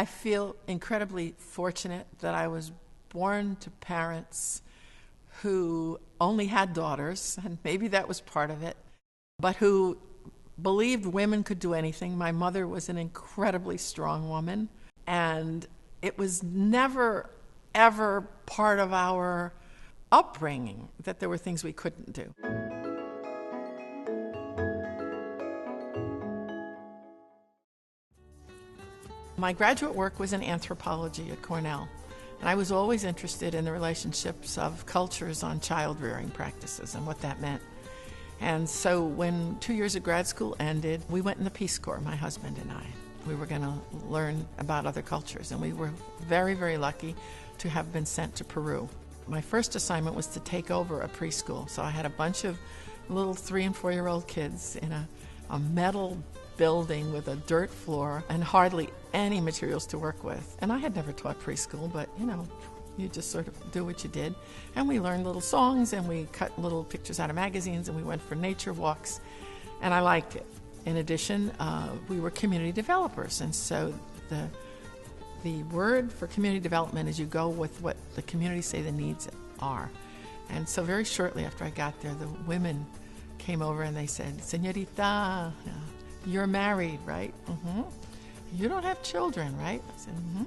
I feel incredibly fortunate that I was born to parents who only had daughters, and maybe that was part of it, but who believed women could do anything. My mother was an incredibly strong woman, and it was never, ever part of our upbringing that there were things we couldn't do. My graduate work was in anthropology at Cornell, and I was always interested in the relationships of cultures on child rearing practices and what that meant. And so when 2 years of grad school ended, we went in the Peace Corps, my husband and I. We were going to learn about other cultures, and we were very, very lucky to have been sent to Peru. My first assignment was to take over a preschool, so I had a bunch of little 3- and 4-year-old kids in a metal building with a dirt floor and hardly any materials to work with. And I had never taught preschool, but you just sort of do what you did. And we learned little songs, and we cut little pictures out of magazines, and we went for nature walks, and I liked it. In addition, we were community developers, and so the word for community development is you go with what the community say the needs are. And so very shortly after I got there, the women came over and they said, "Señorita, you're married, right?" "Mm-hmm." "You don't have children, right?" I said, "Mm-hmm."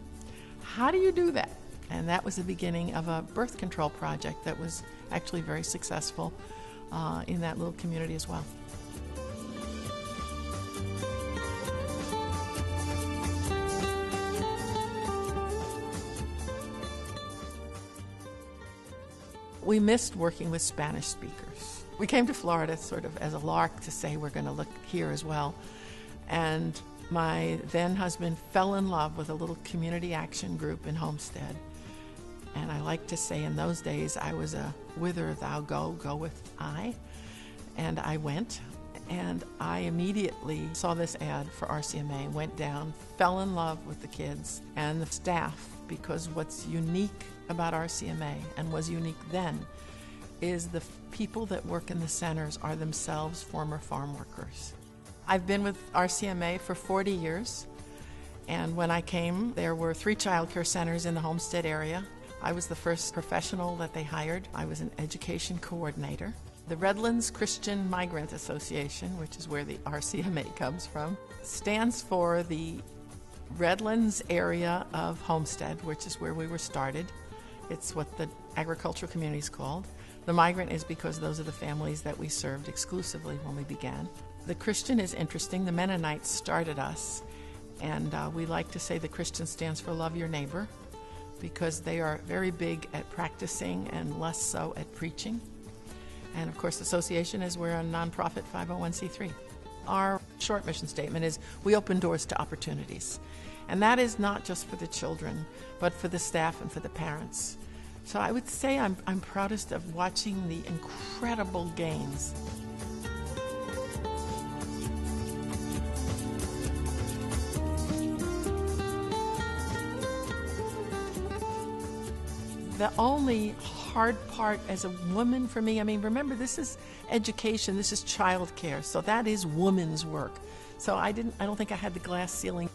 "How do you do that?" And that was the beginning of a birth control project that was actually very successful in that little community as well. We missed working with Spanish speakers. We came to Florida sort of as a lark to say we're going to look here as well. And my then husband fell in love with a little community action group in Homestead. And I like to say in those days I was a whither thou go with I. And I went, and I immediately saw this ad for RCMA, went down, fell in love with the kids and the staff, because what's unique about RCMA, and was unique then, is the people that work in the centers are themselves former farm workers. I've been with RCMA for 40 years, and when I came, there were 3 child care centers in the Homestead area. I was the first professional that they hired. I was an education coordinator. The Redlands Christian Migrant Association, which is where the RCMA comes from, stands for the Redlands area of Homestead, which is where we were started. It's what the agricultural community is called. The migrant is because those are the families that we served exclusively when we began. The Christian is interesting. The Mennonites started us, and we like to say the Christian stands for love your neighbor, because they are very big at practicing and less so at preaching. And of course, the association is we're a nonprofit 501c3. Our short mission statement is we open doors to opportunities. And that is not just for the children, but for the staff and for the parents. So I would say I'm proudest of watching the incredible gains. The only hard part as a woman for me, remember, this is education, this is child care, so that is woman's work. So I don't think I had the glass ceiling.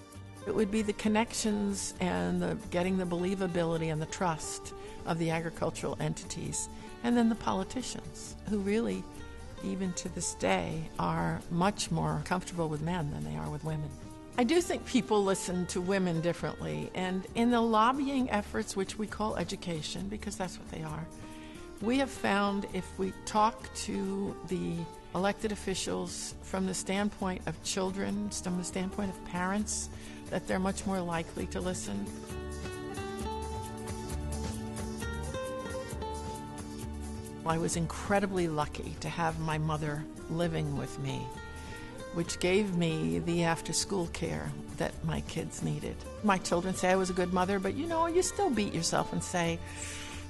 It would be the connections and getting the believability and the trust of the agricultural entities, and then the politicians, who really, even to this day, are much more comfortable with men than they are with women. I do think people listen to women differently, and in the lobbying efforts, which we call education, because that's what they are, we have found if we talk to the elected officials from the standpoint of children, from the standpoint of parents, that they're much more likely to listen. I was incredibly lucky to have my mother living with me, which gave me the after-school care that my kids needed. My children say I was a good mother, but you still beat yourself and say,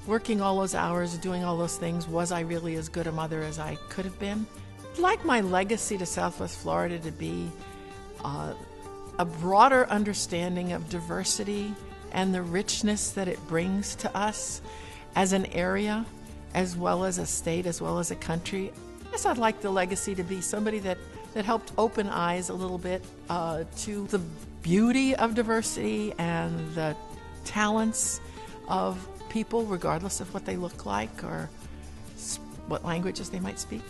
working all those hours, doing all those things, was I really as good a mother as I could have been? I'd like my legacy to Southwest Florida to be a broader understanding of diversity and the richness that it brings to us as an area, as well as a state, as well as a country. I guess I'd like the legacy to be somebody that helped open eyes a little bit to the beauty of diversity and the talents of people, regardless of what they look like or what languages they might speak.